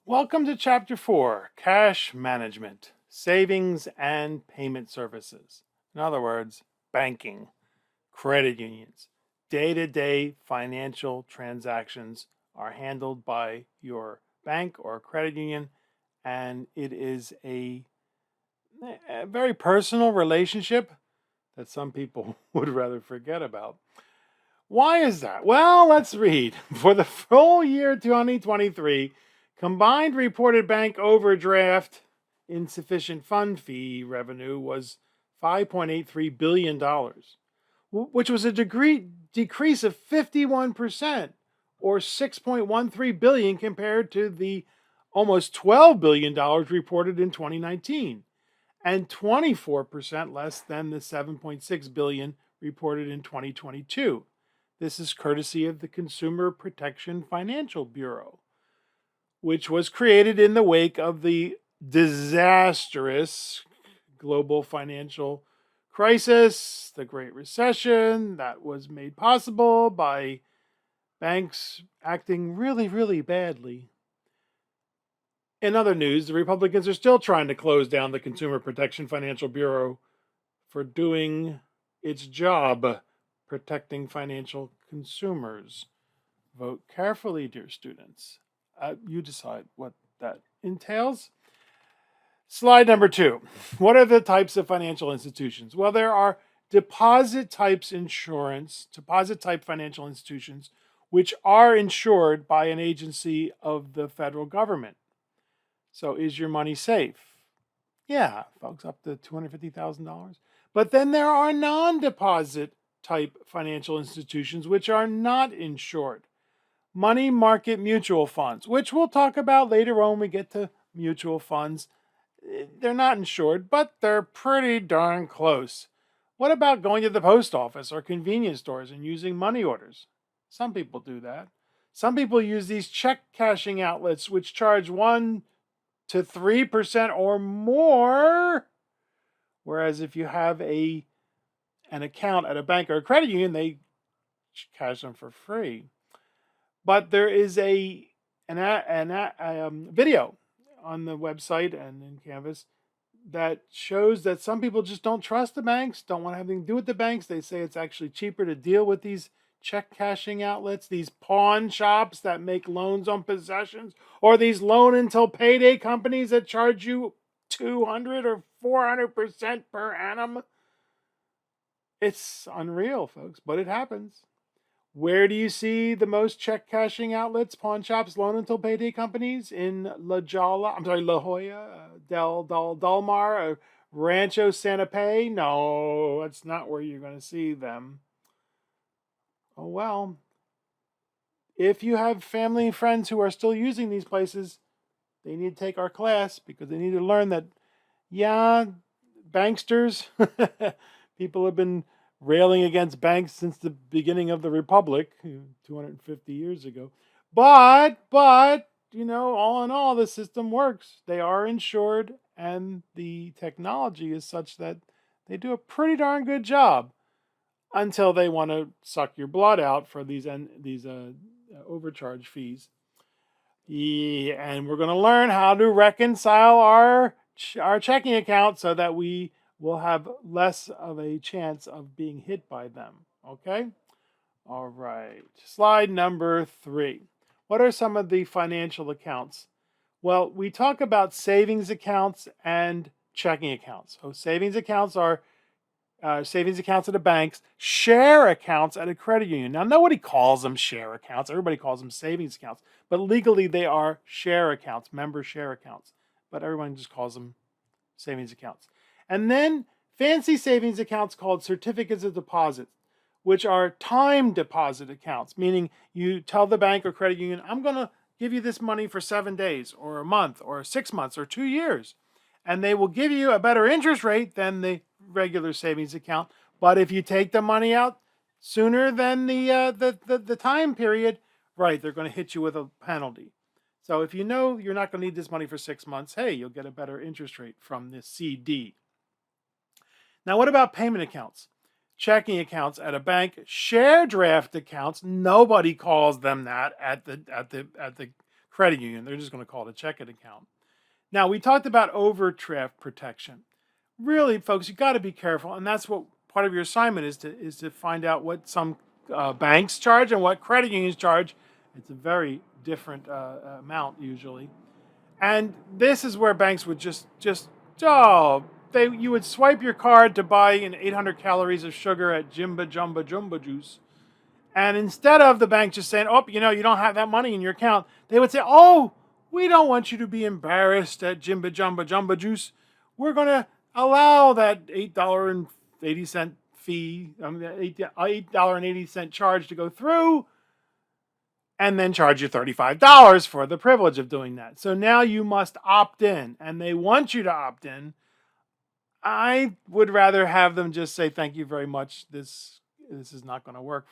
Welcome to Chapter 4, Cash Management, Savings and Payment Services. In other words, banking, credit unions. Day-to-day financial transactions are handled by your bank or credit union, and it is a very personal relationship that some people would rather forget about. Why is that? Well, let's read. For the full year 2023, combined reported bank overdraft insufficient fund fee revenue was $5.83 billion, which was a decrease of 51% or $6.13 billion compared to the almost $12 billion reported in 2019 and 24% less than the $7.6 billion reported in 2022. This is courtesy of the Consumer Protection Financial Bureau, which was created in the wake of the disastrous global financial crisis, the Great Recession, that was made possible by banks acting really, really badly. In other news, the Republicans are still trying to close down the Consumer Protection Financial Bureau for doing its job protecting financial consumers. Vote carefully, dear students. You decide what that entails. Slide number 2. What are the types of financial institutions? Well, there are deposit type financial institutions, which are insured by an agency of the federal government. So is your money safe? Yeah, folks, up to $250,000. But then there are non-deposit type financial institutions which are not insured. Money market mutual funds, which we'll talk about later on when we get to mutual funds. They're not insured, but they're pretty darn close. What about going to the post office or convenience stores and using money orders? Some people do that. Some people use these check cashing outlets which charge 1 to 3% or more. Whereas if you have an account at a bank or a credit union, they cash them for free. But there is a video on the website and in Canvas that shows that some people just don't trust the banks, don't want to have anything to do with the banks. They say it's actually cheaper to deal with these check cashing outlets, these pawn shops that make loans on possessions, or these loan until payday companies that charge you 200 or 400% per annum. It's unreal, folks, but it happens. Where do you see the most check cashing outlets, pawn shops, loan until payday companies? In La Jolla, Del Mar, Rancho Santa Fe? No, that's not where you're going to see them. Oh well. If you have family and friends who are still using these places, they need to take our class because they need to learn that, yeah, banksters, people have been railing against banks since the beginning of the Republic, 250 years ago. But, all in all, the system works. They are insured, and the technology is such that they do a pretty darn good job until they want to suck your blood out for these overcharge fees. Yeah, and we're going to learn how to reconcile our checking account so that we will have less of a chance of being hit by them. Okay? All right. Slide number 3. What are some of the financial accounts? Well, we talk about savings accounts and checking accounts. So savings accounts are savings accounts at the banks, share accounts at a credit union. Now, nobody calls them share accounts. Everybody calls them savings accounts. But legally, they are share accounts, member share accounts. But everyone just calls them savings accounts. And then fancy savings accounts called certificates of deposit, which are time deposit accounts, meaning you tell the bank or credit union, I'm going to give you this money for 7 days or a month or 6 months or 2 years. And they will give you a better interest rate than the regular savings account. But if you take the money out sooner than the time period, right, they're going to hit you with a penalty. So if you know you're not going to need this money for 6 months, hey, you'll get a better interest rate from this CD. Now, what about payment accounts? Checking accounts at a bank, share draft accounts. Nobody calls them that at the credit union. They're just going to call it a checking account. Now, we talked about overdraft protection. Really, folks, you got to be careful, and that's what part of your assignment is to find out what some banks charge and what credit unions charge. It's a very different amount usually, and this is where banks would just oh you would swipe your card to buy an 800 calories of sugar at Jimba Jumba Jumba Juice, and instead of the bank just saying, oh, you don't have that money in your account, they would say, oh, we don't want you to be embarrassed at Jimba Jumba Jumba Juice. We're going to allow that $8.80 fee, $8.80 charge to go through, and then charge you $35 for the privilege of doing that. So now you must opt in, and they want you to opt in. I would rather have them just say, thank you very much. This is not going to work.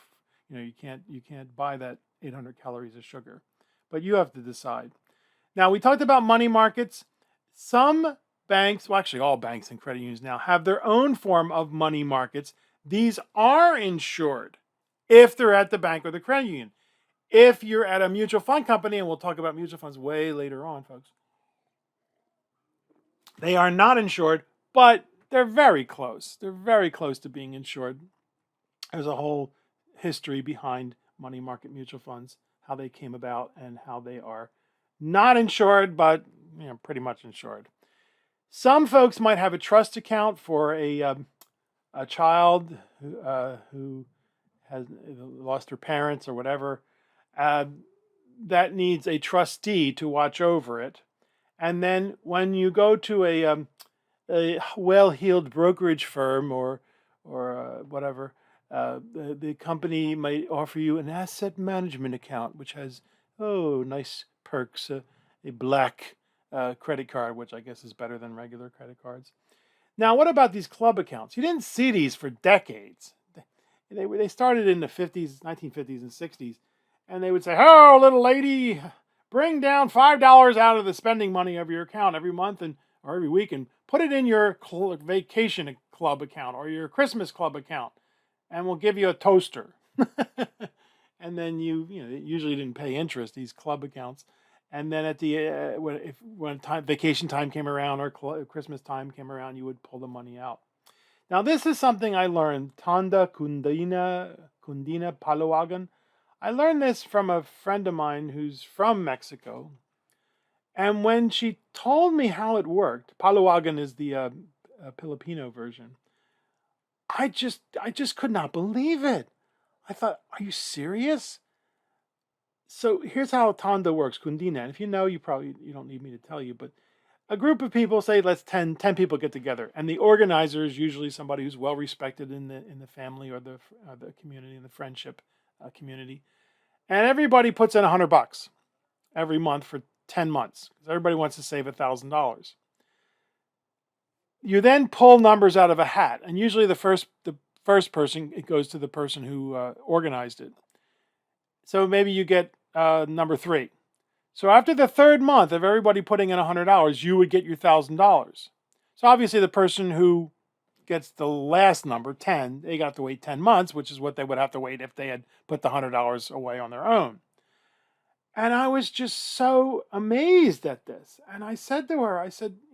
You can't buy that 800 calories of sugar, but you have to decide. Now, we talked about money markets. Some banks, well, actually all banks and credit unions now have their own form of money markets. These are insured if they're at the bank or the credit union. If you're at a mutual fund company, and we'll talk about mutual funds way later on, folks, they are not insured, but they're very close. They're very close to being insured. There's a whole history behind money market mutual funds, how they came about, and how they are not insured, but pretty much insured. Some folks might have a trust account for a child who has lost her parents or whatever. That needs a trustee to watch over it. And then when you go to a well-heeled brokerage firm or whatever, the company might offer you an asset management account, which has nice perks, a black credit card, which I guess is better than regular credit cards. Now, what about these club accounts? You didn't see these for decades. They started in the 50s, 1950s and 60s, and they would say, oh, little lady, bring down $5 out of the spending money of your account every month or every week and put it in your vacation club account or your Christmas club account, and we'll give you a toaster. And then you usually didn't pay interest, these club accounts. And then at the when vacation time came around or Christmas time came around, you would pull the money out. Now, this is something I learned, Tanda Kundina Palawagan. I learned this from a friend of mine who's from Mexico. And when she told me how it worked, Palawagan is the Filipino version, I just could not believe it. I thought, are you serious? So here's how Tanda works, Kundina. And if you know, you don't need me to tell you, but a group of people, say let's 10 people get together, and the organizer is usually somebody who's well respected in the family or the community, in the friendship community, and everybody puts in $100 every month for 10 months because everybody wants to save $1,000. You then pull numbers out of a hat, and usually the first person, it goes to the person who organized it. So maybe you get number 3. So after the third month of everybody putting in $100, you would get your $1,000. So obviously the person who gets the last number, 10, they got to wait 10 months, which is what they would have to wait if they had put the $100 away on their own. And I was just so amazed at this. And I said to her,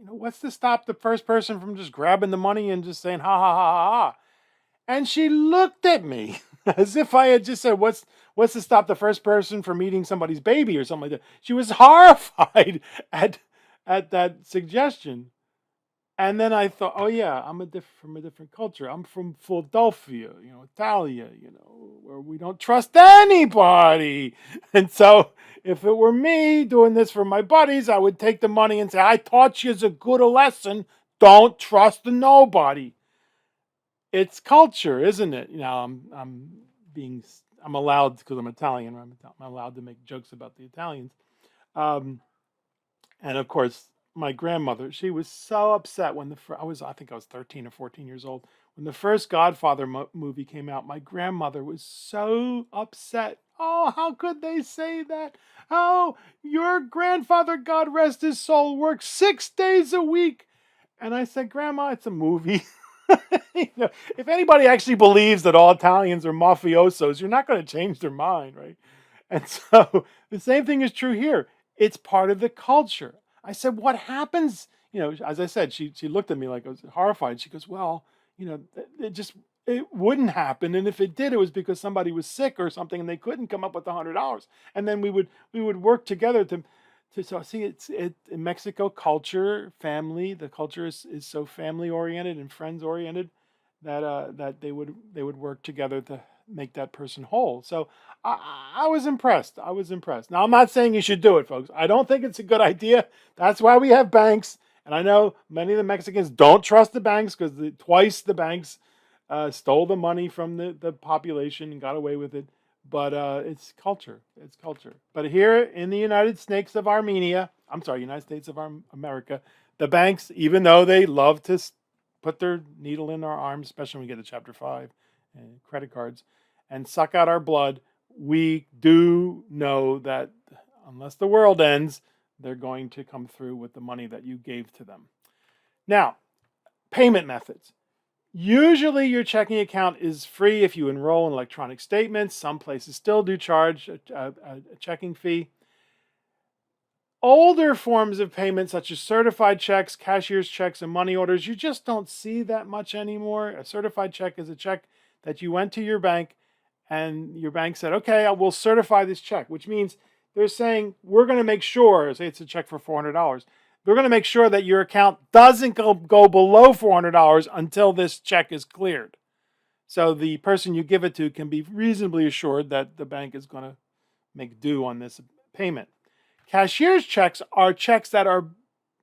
what's to stop the first person from just grabbing the money and just saying, ha, ha, ha, ha, ha. And she looked at me as if I had just said, what's to stop the first person from eating somebody's baby or something like that. She was horrified at that suggestion. And then I thought, oh yeah, I'm from a different culture. I'm from Philadelphia, Italia, where we don't trust anybody. And so if it were me doing this for my buddies, I would take the money and say, I taught you a good lesson. Don't trust nobody. It's culture, isn't it? I'm allowed, because I'm Italian, I'm allowed to make jokes about the Italians. And of course, my grandmother, she was so upset when I think I was 13 or 14 years old. When the first Godfather movie came out, my grandmother was so upset. Oh, how could they say that? Oh, your grandfather, God rest his soul, worked 6 days a week. And I said, Grandma, it's a movie. If anybody actually believes that all Italians are mafiosos, you're not going to change their mind, right? And so the same thing is true here. It's part of the culture. I said, what happens? As I said, she looked at me like I was horrified. She goes, well, it wouldn't happen, and if it did, it was because somebody was sick or something, and they couldn't come up with $100. And then we would work together to so see in Mexico culture, family. The culture is so family oriented and friends oriented that they would work together to make that person whole. So I was impressed. I was impressed. Now I'm not saying you should do it, folks. I don't think it's a good idea. That's why we have banks. And I know many of the Mexicans don't trust the banks because twice the banks stole the money from the population and got away with it. But it's culture. It's culture. But here in the United States of Armenia, I'm sorry, United States of America, the banks, even though they love to put their needle in our arms, especially when we get to chapter 5 and credit cards, and suck out our blood, we do know that unless the world ends, they're going to come through with the money that you gave to them. Now, payment methods. Usually your checking account is free if you enroll in electronic statements. Some places still do charge a checking fee. Older forms of payment, such as certified checks, cashier's checks, and money orders, you just don't see that much anymore. A certified check is a check that you went to your bank and your bank said, okay, I will certify this check, which means they're saying, we're going to make sure, say it's a check for $400, we're going to make sure that your account doesn't go below $400 until this check is cleared. So the person you give it to can be reasonably assured that the bank is going to make due on this payment. Cashier's checks are checks that are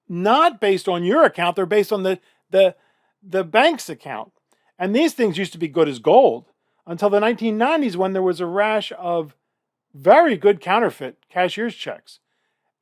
not based on your account. They're based on the bank's account. And these things used to be good as gold until the 1990s when there was a rash of very good counterfeit cashier's checks.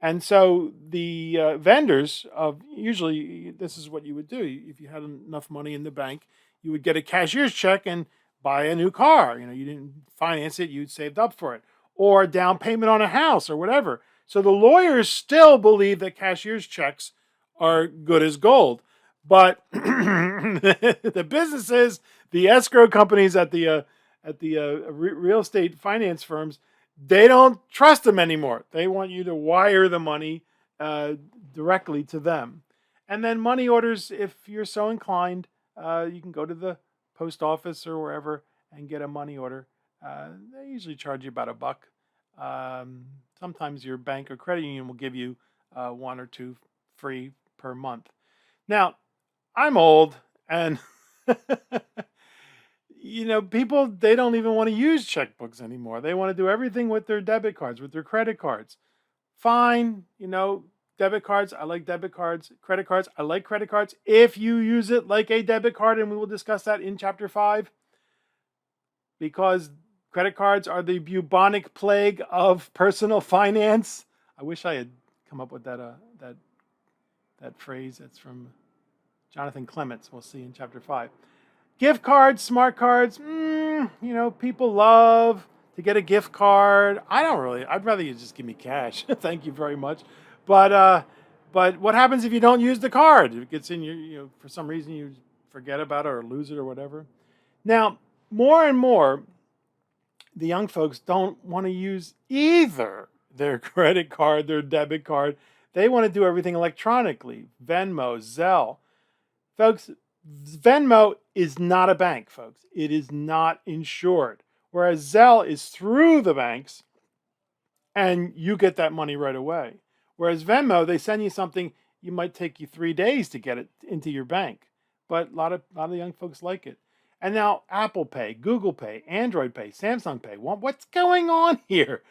And so the vendors usually this is what you would do. If you had enough money in the bank, you would get a cashier's check and buy a new car. You didn't finance it, you'd saved up for it. Or a down payment on a house or whatever. So the lawyers still believe that cashier's checks are good as gold. But the businesses, the escrow companies at the real estate finance firms, they don't trust them anymore. They want you to wire the money directly to them. And then money orders, if you're so inclined, you can go to the post office or wherever and get a money order. They usually charge you about $1. Sometimes your bank or credit union will give you 1 or 2 free per month. Now, I'm old, and people, they don't even want to use checkbooks anymore. They want to do everything with their debit cards, with their credit cards. Fine, debit cards, I like debit cards. Credit cards, I like credit cards. If you use it like a debit card, and we will discuss that in chapter 5, because credit cards are the bubonic plague of personal finance. I wish I had come up with that phrase. That's from Jonathan Clements. We'll see in chapter 5. Gift cards, smart cards. People love to get a gift card. I don't really. I'd rather you just give me cash. Thank you very much. But what happens if you don't use the card? It gets in your, for some reason you forget about it or lose it or whatever. Now, more and more, the young folks don't want to use either their credit card, their debit card. They want to do everything electronically. Venmo, Zelle. Folks, Venmo is not a bank, folks. It is not insured. Whereas Zelle is through the banks and you get that money right away. Whereas Venmo, they send you something, it might take you 3 days to get it into your bank. But a lot of young folks like it. And now Apple Pay, Google Pay, Android Pay, Samsung Pay. What's going on here?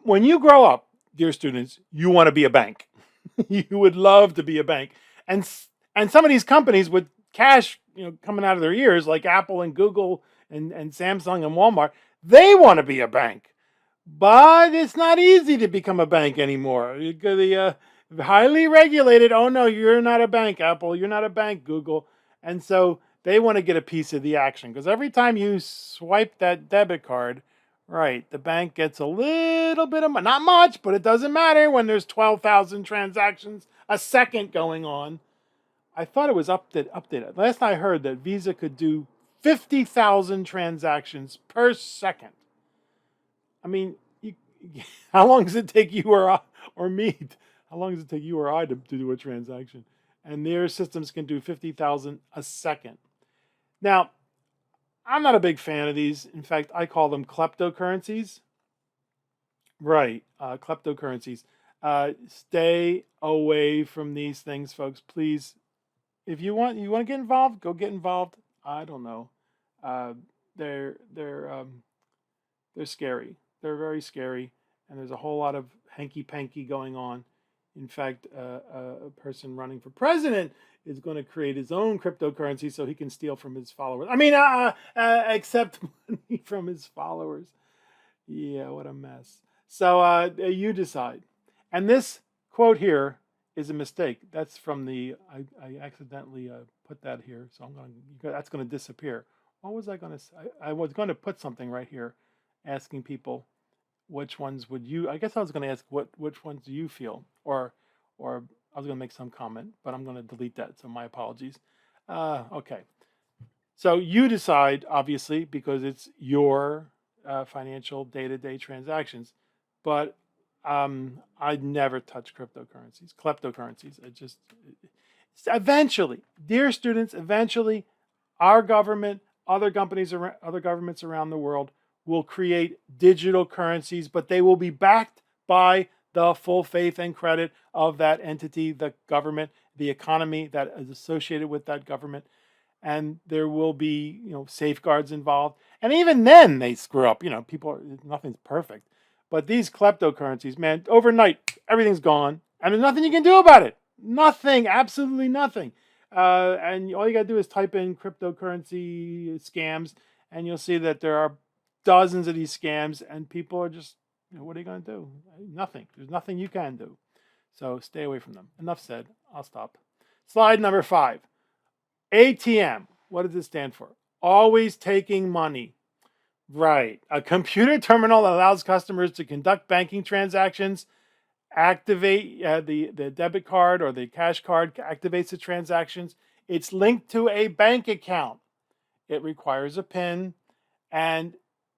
When you grow up, dear students, you want to be a bank. You would love to be a bank. And some of these companies with cash, coming out of their ears, like Apple and Google and Samsung and Walmart, they want to be a bank. But it's not easy to become a bank anymore. The highly regulated, oh no, you're not a bank, Apple. You're not a bank, Google. And so they want to get a piece of the action. Because every time you swipe that debit card, right, the bank gets a little bit of money. Not much, but it doesn't matter when there's 12,000 transactions a second going on. I thought it was updated. Last I heard that Visa could do 50,000 transactions per second. I mean, How long does it take you or me? How long does it take you or I to do a transaction? And their systems can do 50,000 a second. Now, I'm not a big fan of these. In fact, I call them kleptocurrencies. Right, kleptocurrencies. Stay away from these things, folks. Please, if you want to get involved, go get involved. I don't know. Uh, they're they're scary. They're very scary, and there's a whole lot of hanky panky going on. In fact, a person running for president is going to create his own cryptocurrency so he can steal from his followers. I mean, accept money from his followers. Yeah, what a mess. So you decide. And this quote here is a mistake. That's from the I accidentally put that here, so that's going to disappear. What was I going to say? I was going to put something right here, asking people which ones would you. I guess I was going to ask which ones do you feel, or I was going to make some comment, but I'm going to delete that. So my apologies. Okay. So you decide, obviously, because it's your financial day-to-day transactions. But I'd never touch cryptocurrencies, kleptocurrencies. Eventually, dear students, eventually, our government, other governments around the world will create digital currencies, but they will be backed by the full faith and credit of that entity, the government, the economy that is associated with that government, and there will be safeguards involved. And even then they screw up. Nothing's perfect. But these kleptocurrencies, man, overnight everything's gone and there's nothing you can do about it. Nothing, absolutely nothing. And all you got to do is type in cryptocurrency scams, and you'll see that there are dozens of these scams, and people are just, what are you going to do? Nothing. There's nothing you can do. So stay away from them. Enough said. I'll stop. Slide number 5. ATM. What does it stand for? Always taking money. Right. A computer terminal that allows customers to conduct banking transactions, activate the debit card or the cash card, activates the transactions. It's linked to a bank account. It requires a PIN, and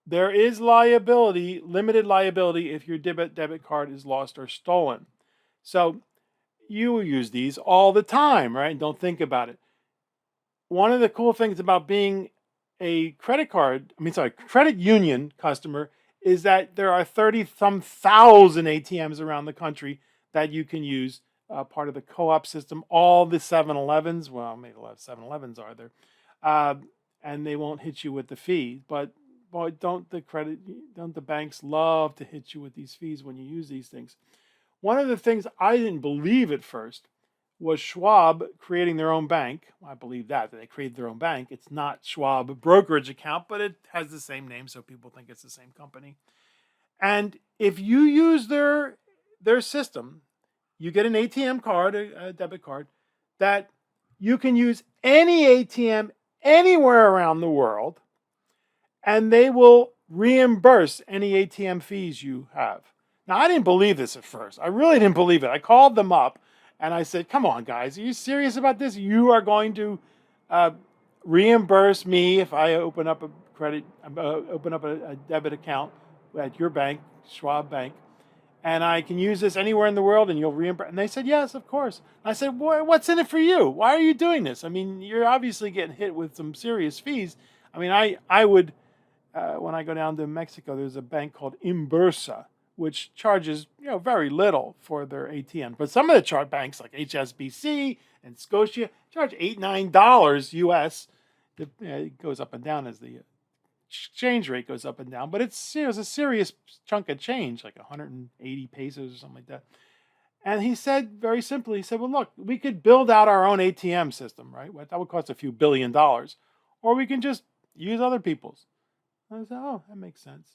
there is liability, limited liability, if your debit card is lost or stolen. So you use these all the time, right? Don't think about it. One of the cool things about being a credit union customer is that there are 30-some thousand ATMs around the country that you can use, part of the co-op system. All the 7-Elevens, well, maybe a lot of 7-Elevens are there, and they won't hit you with the fee. But boy, don't the banks love to hit you with these fees when you use these things? One of the things I didn't believe at first was Schwab creating their own bank. Well, I believe that they created their own bank. It's not Schwab brokerage account, but it has the same name, so people think it's the same company. And if you use their system, you get an ATM card, a debit card, that you can use any ATM anywhere around the world, and they will reimburse any ATM fees you have. Now, I didn't believe this at first. I really didn't believe it. I called them up and I said, come on, guys, are you serious about this? You are going to reimburse me if I open up a debit account at your bank, Schwab Bank, and I can use this anywhere in the world and you'll reimburse? And they said, yes, of course. And I said, what's in it for you? Why are you doing this? I mean, you're obviously getting hit with some serious fees. I mean, I would, when I go down to Mexico, there's a bank called Imbursa, which charges very little for their ATM. But some of the chart banks like HSBC and Scotia charge $8-9 US. It goes up and down as the exchange rate goes up and down, but it's a serious chunk of change, like 180 pesos or something like that. And he said very simply, he said, well, look, we could build out our own ATM system, right? That would cost a few $1 billion, or we can just use other people's. I said, oh, that makes sense.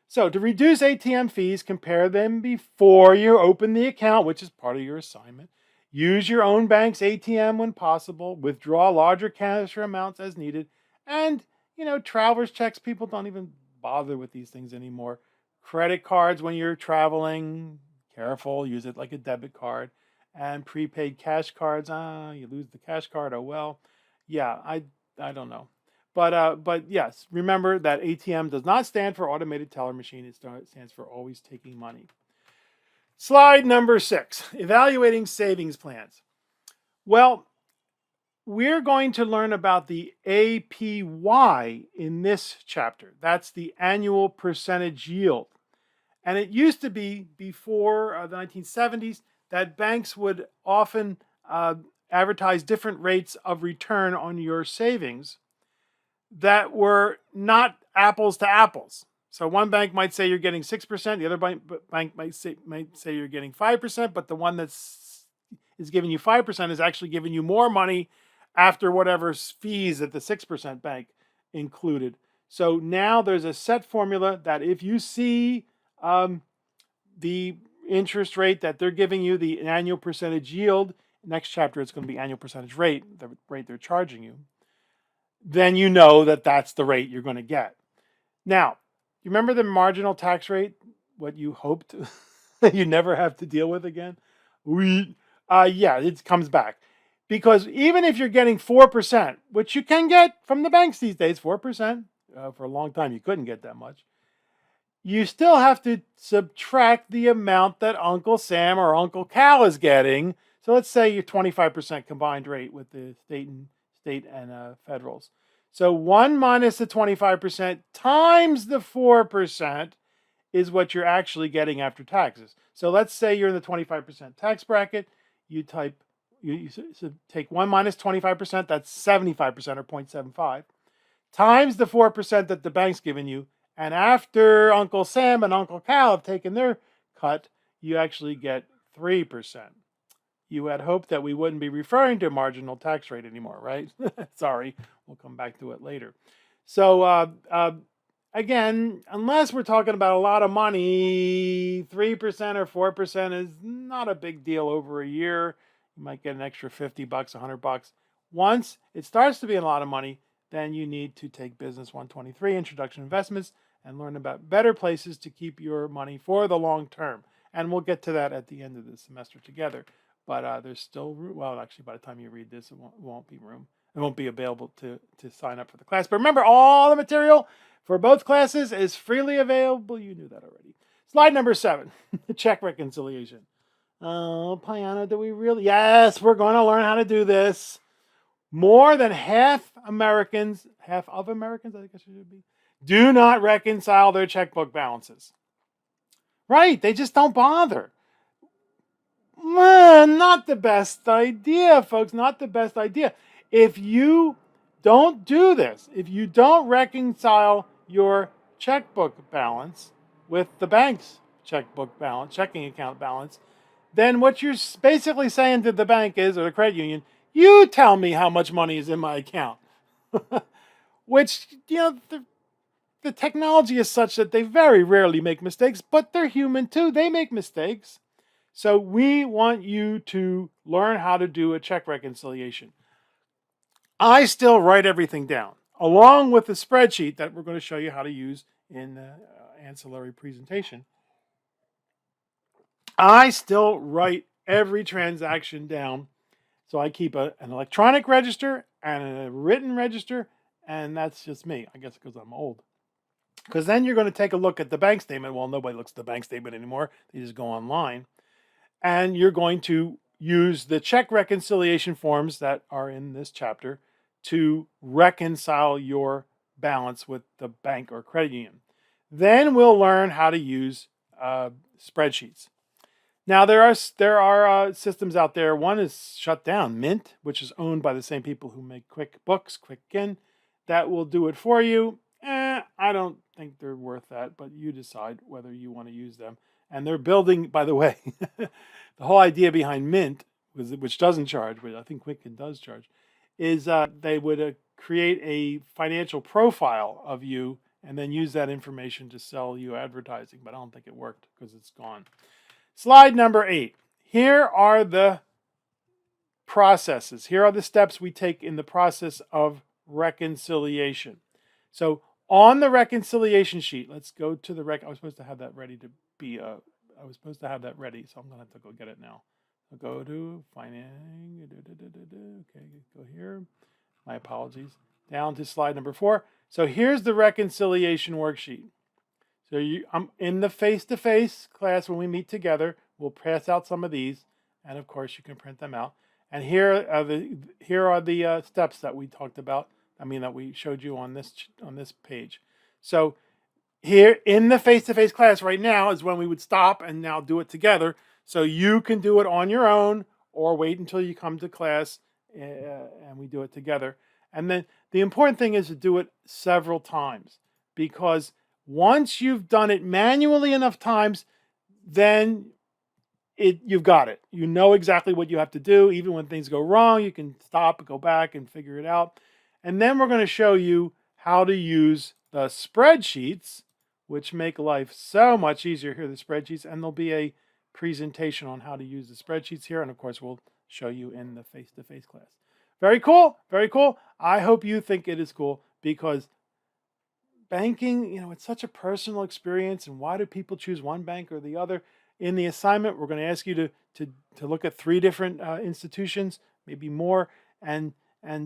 So to reduce ATM fees, compare them before you open the account, which is part of your assignment. Use your own bank's ATM when possible. Withdraw larger cash amounts as needed. And, traveler's checks, people don't even bother with these things anymore. Credit cards when you're traveling, careful, use it like a debit card. And prepaid cash cards, you lose the cash card, oh well. Yeah, I don't know. But yes, remember that ATM does not stand for automated teller machine. It stands for always taking money. Slide number 6, evaluating savings plans. Well, we're going to learn about the APY in this chapter. That's the annual percentage yield. And it used to be, before the 1970s, that banks would often advertise different rates of return on your savings that were not apples to apples. So one bank might say you're getting 6%, the other bank might say you're getting 5%, but the one that's is giving you 5% is actually giving you more money after whatever fees that the 6% bank included. So now there's a set formula that if you see the interest rate that they're giving you, the annual percentage yield, next chapter it's going to be annual percentage rate, the rate they're charging you, then you know that that's the rate you're going to get. Now, you remember the marginal tax rate, what you hoped you never have to deal with again? Yeah, it comes back. Because even if you're getting 4%, which you can get from the banks these days, 4%, for a long time you couldn't get that much, you still have to subtract the amount that Uncle Sam or Uncle Cal is getting. So let's say your 25% combined rate with the state and federals. So 1 minus the 25% times the 4% is what you're actually getting after taxes. So let's say you're in the 25% tax bracket. You take 1 minus 25%, that's 75% or 0.75, times the 4% that the bank's given you. And after Uncle Sam and Uncle Cal have taken their cut, you actually get 3%. You had hoped that we wouldn't be referring to marginal tax rate anymore, right? Sorry, we'll come back to it later. So again, unless we're talking about a lot of money, 3% or 4% is not a big deal over a year. You might get an extra $50, $100. Once it starts to be a lot of money, then you need to take Business 123, Introduction to Investments, and learn about better places to keep your money for the long term. And we'll get to that at the end of the semester together. But there's still room. Well, actually, by the time you read this, it won't be room. It won't be available to sign up for the class. But remember, all the material for both classes is freely available. You knew that already. Slide number 7, check reconciliation. Oh, Piano, do we really? Yes, we're going to learn how to do this. More than half of Americans, I think I should be, do not reconcile their checkbook balances. Right, they just don't bother. Not the best idea, folks, not the best idea. If you don't do this, if you don't reconcile your checkbook balance with the bank's checkbook balance, checking account balance, then what you're basically saying to the bank is, or the credit union, you tell me how much money is in my account. Which, the technology is such that they very rarely make mistakes, but they're human too. They make mistakes. So we want you to learn how to do a check reconciliation. I still write everything down, along with the spreadsheet that we're going to show you how to use in the ancillary presentation. I still write every transaction down. So I keep an electronic register and a written register, and that's just me. I guess because I'm old. Because then you're going to take a look at the bank statement. Well, nobody looks at the bank statement anymore. They just go online. And you're going to use the check reconciliation forms that are in this chapter to reconcile your balance with the bank or credit union. Then we'll learn how to use spreadsheets. Now, there are systems out there. One is shut down, Mint, which is owned by the same people who make QuickBooks, Quicken. That will do it for you. I don't think they're worth that, but you decide whether you want to use them. And they're building, by the way, the whole idea behind Mint, which doesn't charge, but I think Quicken does charge, is they would create a financial profile of you and then use that information to sell you advertising. But I don't think it worked because it's gone. Slide number 8. Here are the processes. Here are the steps we take in the process of reconciliation. So on the reconciliation sheet, let's go to the I was supposed to have that ready to be I was supposed to have that ready, so I'm going to have to go get it now. I'll go to finance. Okay, go here. My apologies. down to slide number 4. So here's the reconciliation worksheet. So I'm in the face-to-face class when we meet together. We'll pass out some of these, and of course you can print them out. And here are the steps that we talked about. That we showed you on this page. So here in the face-to-face class right now is when we would stop and now do it together. So you can do it on your own or wait until you come to class and we do it together. And then the important thing is to do it several times, because once you've done it manually enough times, then you've got it. You know exactly what you have to do. Even when things go wrong, you can stop and go back and figure it out. And then we're going to show you how to use the spreadsheets, which make life so much easier. Here are the spreadsheets, and there'll be a presentation on how to use the spreadsheets here. And of course, we'll show you in the face-to-face class. Very cool. Very cool. I hope you think it is cool, because banking, it's such a personal experience. And why do people choose one bank or the other? In the assignment, we're going to ask you to look at 3 different institutions, maybe more, and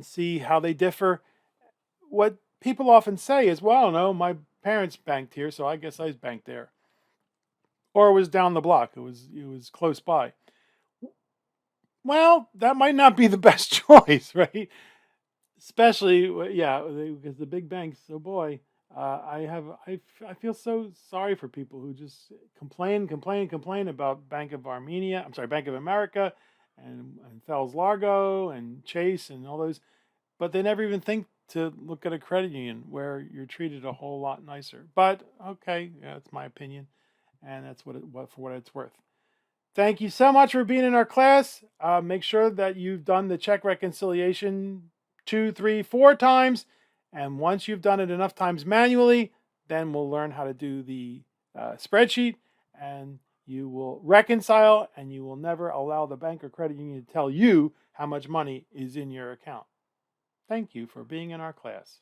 see how they differ. What people often say is, well, no, my parents banked here, so I guess I banked there. Or it was down the block. It was close by. Well, that might not be the best choice, right? Especially, because the big banks, oh boy, I feel so sorry for people who just complain about Bank of America and Wells Fargo and Chase and all those, but they never even think to look at a credit union where you're treated a whole lot nicer. But okay, that's my opinion, and that's for what it's worth. Thank you so much for being in our class. Make sure that you've done the check reconciliation 2, 3, 4 times. And once you've done it enough times manually, then we'll learn how to do the spreadsheet, and you will reconcile, and you will never allow the bank or credit union to tell you how much money is in your account. Thank you for being in our class.